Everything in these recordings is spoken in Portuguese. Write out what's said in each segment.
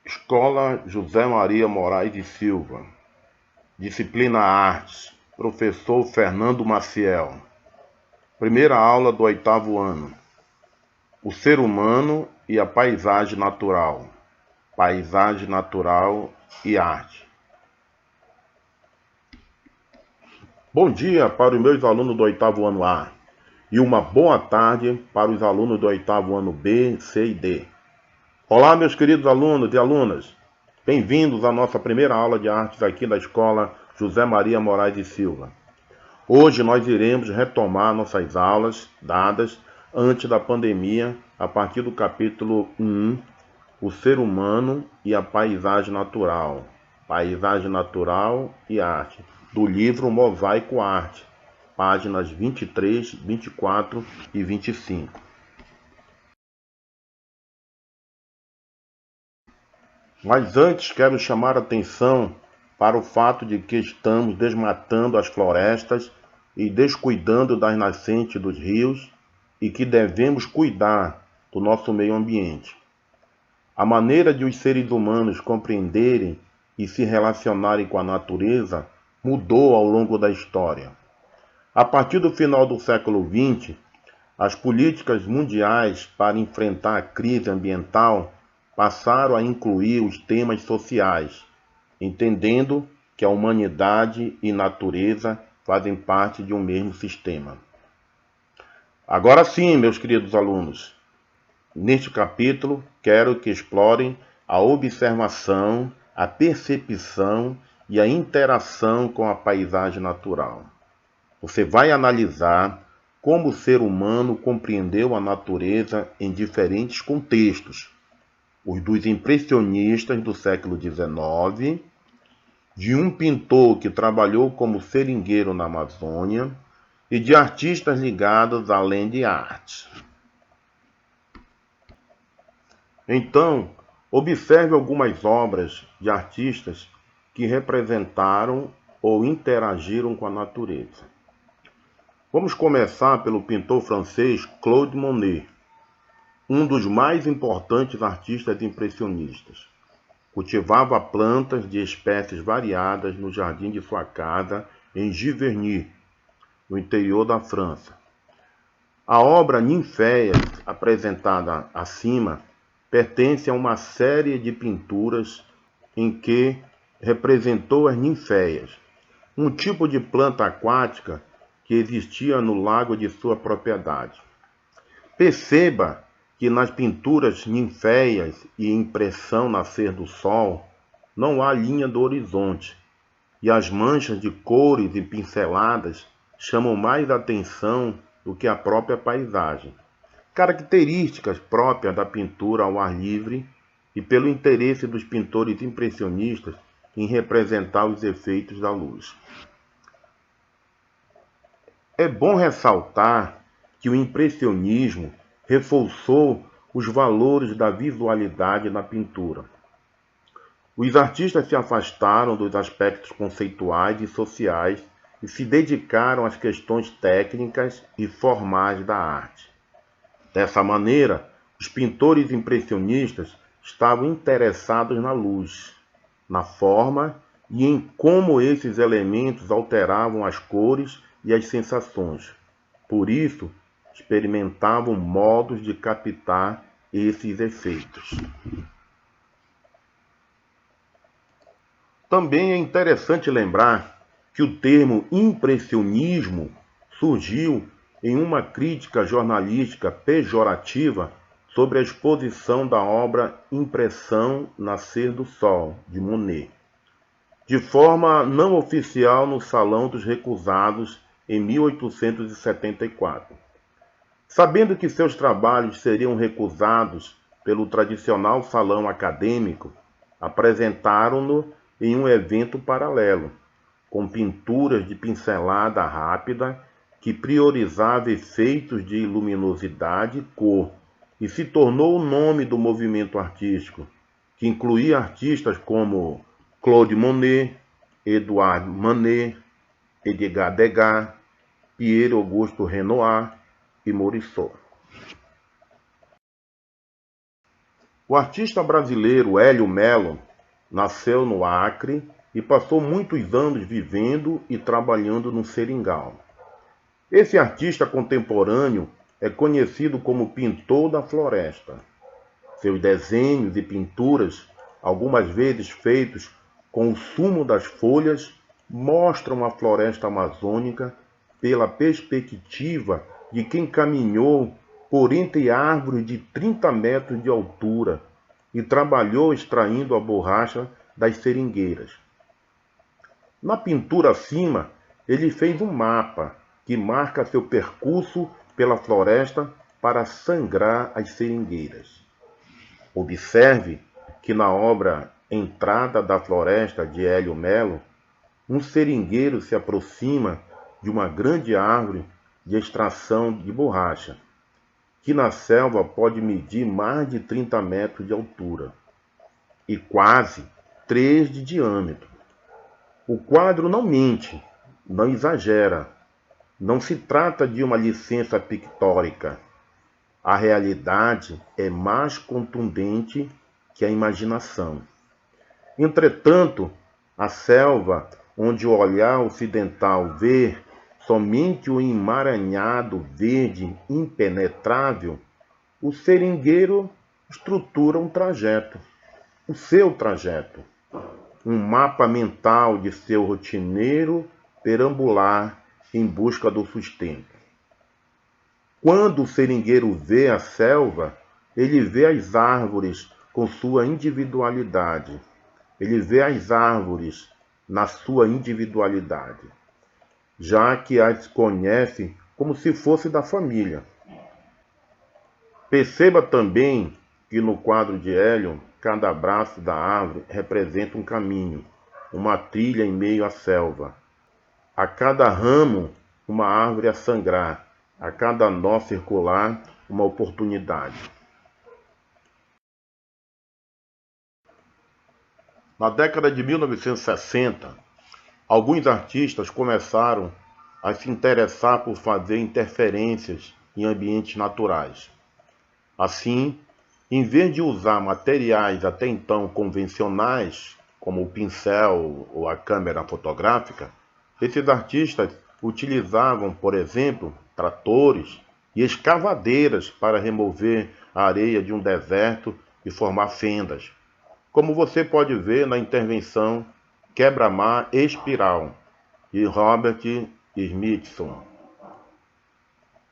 Escola José Maria Moraes de Silva. Disciplina Artes. Professor Fernando Maciel. Primeira aula do 8º ano. O ser humano e a paisagem natural. Paisagem natural e arte. Bom dia para os meus alunos do 8º ano A e uma boa tarde para os alunos do 8º ano B, C e D. Olá, meus queridos alunos e alunas. Bem-vindos à nossa primeira aula de artes aqui da Escola José Maria Moraes de Silva. Hoje nós iremos retomar nossas aulas dadas antes da pandemia, a partir do capítulo 1, o ser humano e a paisagem natural. Paisagem natural e arte, do livro Mosaico Arte, páginas 23, 24 e 25. Mas antes quero chamar a atenção para o fato de que estamos desmatando as florestas e descuidando das nascentes dos rios e que devemos cuidar do nosso meio ambiente. A maneira de os seres humanos compreenderem e se relacionarem com a natureza mudou ao longo da história. A partir do final do século XX, as políticas mundiais para enfrentar a crise ambiental passaram a incluir os temas sociais, entendendo que a humanidade e natureza fazem parte de um mesmo sistema. Agora sim, meus queridos alunos, neste capítulo quero que explorem a observação, a percepção e a interação com a paisagem natural. Você vai analisar como o ser humano compreendeu a natureza em diferentes contextos, os dos impressionistas do século XIX, de um pintor que trabalhou como seringueiro na Amazônia e de artistas ligados à land art. Então, observe algumas obras de artistas que representaram ou interagiram com a natureza. Vamos começar pelo pintor francês Claude Monet, um dos mais importantes artistas impressionistas. Cultivava plantas de espécies variadas no jardim de sua casa em Giverny, no interior da França. A obra Ninféias, apresentada acima, pertence a uma série de pinturas em que representou as ninféias, um tipo de planta aquática que existia no lago de sua propriedade. Perceba que nas pinturas ninféias e impressão nascer do sol, não há linha do horizonte, e as manchas de cores e pinceladas chamam mais atenção do que a própria paisagem. Características próprias da pintura ao ar livre e pelo interesse dos pintores impressionistas em representar os efeitos da luz. É bom ressaltar que o impressionismo reforçou os valores da visualidade na pintura. Os artistas se afastaram dos aspectos conceituais e sociais e se dedicaram às questões técnicas e formais da arte. Dessa maneira, os pintores impressionistas estavam interessados na luz, na forma e em como esses elementos alteravam as cores e as sensações. Por isso, experimentavam modos de captar esses efeitos. Também é interessante lembrar que o termo impressionismo surgiu em uma crítica jornalística pejorativa sobre a exposição da obra Impressão Nascer do Sol, de Monet, de forma não oficial no Salão dos Recusados em 1874. Sabendo que seus trabalhos seriam recusados pelo tradicional salão acadêmico, apresentaram-no em um evento paralelo, com pinturas de pincelada rápida que priorizava efeitos de luminosidade e cor, e se tornou o nome do movimento artístico, que incluía artistas como Claude Monet, Edouard Manet, Edgar Degas, Pierre-Auguste Renoir e Morisot. O artista brasileiro Hélio Melo nasceu no Acre e passou muitos anos vivendo e trabalhando no Seringal. Esse artista contemporâneo é conhecido como pintor da floresta. Seus desenhos e pinturas, algumas vezes feitos com o sumo das folhas, mostram a floresta amazônica pela perspectiva de quem caminhou por entre árvores de 30 metros de altura e trabalhou extraindo a borracha das seringueiras. Na pintura acima, ele fez um mapa que marca seu percurso pela floresta para sangrar as seringueiras. Observe que na obra Entrada da Floresta de Hélio Melo, um seringueiro se aproxima de uma grande árvore de extração de borracha, que na selva pode medir mais de 30 metros de altura e quase 3 de diâmetro. O quadro não mente, não exagera, não se trata de uma licença pictórica. A realidade é mais contundente que a imaginação. Entretanto, a selva, onde o olhar ocidental vê somente o emaranhado verde impenetrável, o seringueiro estrutura um trajeto, o seu trajeto, um mapa mental de seu rotineiro perambular em busca do sustento. Quando o seringueiro vê a selva, ele vê as árvores com sua individualidade. Ele vê as árvores na sua individualidade, já que as conhece como se fosse da família. Perceba também que no quadro de Hélio, cada braço da árvore representa um caminho, uma trilha em meio à selva. A cada ramo, uma árvore a sangrar. A cada nó circular, uma oportunidade. Na década de 1960, alguns artistas começaram a se interessar por fazer interferências em ambientes naturais. Assim, em vez de usar materiais até então convencionais, como o pincel ou a câmera fotográfica, esses artistas utilizavam, por exemplo, tratores e escavadeiras para remover a areia de um deserto e formar fendas, como você pode ver na intervenção Quebra-Mar Espiral, de Robert Smithson.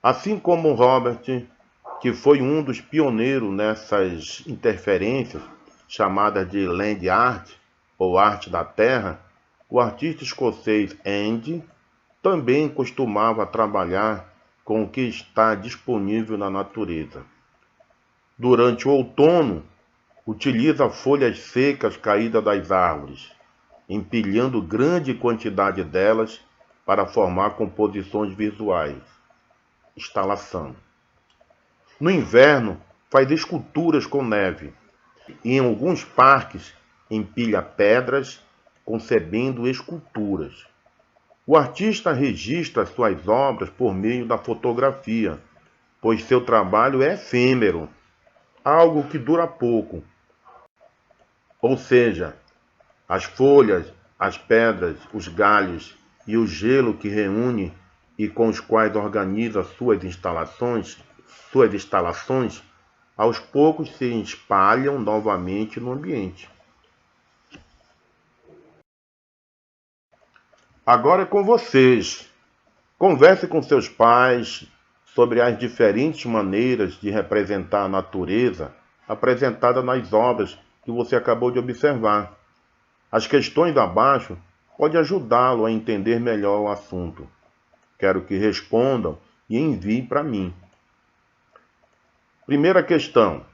Assim como Robert, que foi um dos pioneiros nessas interferências, chamadas de land art, ou arte da terra, o artista escocês Andy também costumava trabalhar com o que está disponível na natureza. Durante o outono, utiliza folhas secas caídas das árvores, empilhando grande quantidade delas para formar composições visuais. Instalação. No inverno, faz esculturas com neve e em alguns parques empilha pedras, concebendo esculturas. O artista registra suas obras por meio da fotografia, pois seu trabalho é efêmero, algo que dura pouco. Ou seja, as folhas, as pedras, os galhos e o gelo que reúne e com os quais organiza suas instalações, aos poucos se espalham novamente no ambiente. Agora é com vocês. Converse com seus pais sobre as diferentes maneiras de representar a natureza apresentada nas obras que você acabou de observar. As questões abaixo podem ajudá-lo a entender melhor o assunto. Quero que respondam e enviem para mim. Primeira questão.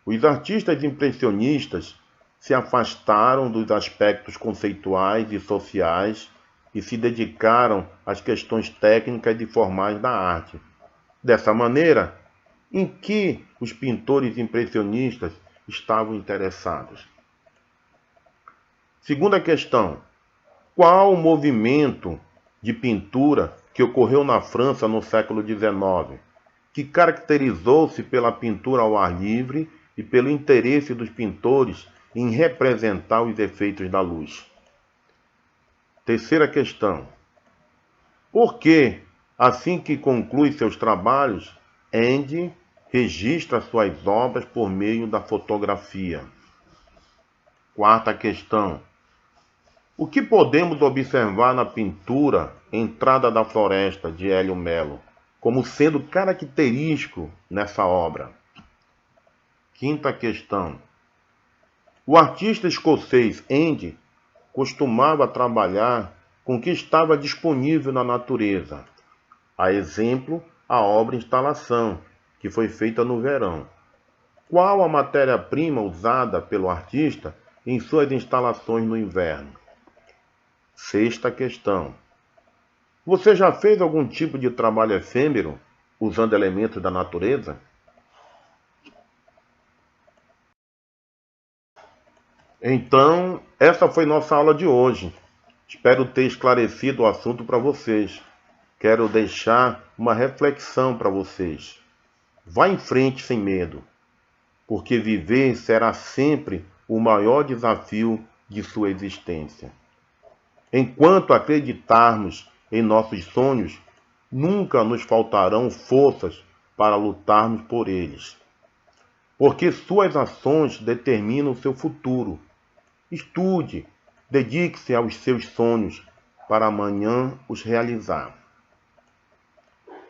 Os artistas impressionistas se afastaram dos aspectos conceituais e sociais e se dedicaram às questões técnicas e formais da arte. Dessa maneira, em que os pintores impressionistas estavam interessados? Segunda questão. Qual o movimento de pintura que ocorreu na França no século XIX, que caracterizou-se pela pintura ao ar livre e pelo interesse dos pintores em representar os efeitos da luz. Terceira questão. Por que, assim que conclui seus trabalhos, Andy registra suas obras por meio da fotografia? Quarta questão. O que podemos observar na pintura Entrada da Floresta, de Hélio Melo, como sendo característico nessa obra? Quinta questão. O artista escocês Andy costumava trabalhar com o que estava disponível na natureza. A exemplo, a obra Instalação, que foi feita no verão. Qual a matéria-prima usada pelo artista em suas instalações no inverno? Sexta questão. Você já fez algum tipo de trabalho efêmero usando elementos da natureza? Então, essa foi nossa aula de hoje. Espero ter esclarecido o assunto para vocês. Quero deixar uma reflexão para vocês. Vá em frente sem medo, porque viver será sempre o maior desafio de sua existência. Enquanto acreditarmos em nossos sonhos, nunca nos faltarão forças para lutarmos por eles. Porque suas ações determinam o seu futuro. Estude, dedique-se aos seus sonhos para amanhã os realizar.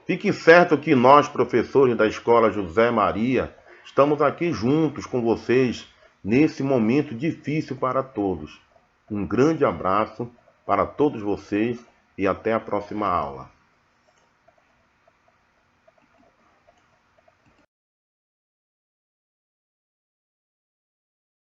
Fique certo que nós, professores da Escola José Maria, estamos aqui juntos com vocês nesse momento difícil para todos. Um grande abraço para todos vocês e até a próxima aula.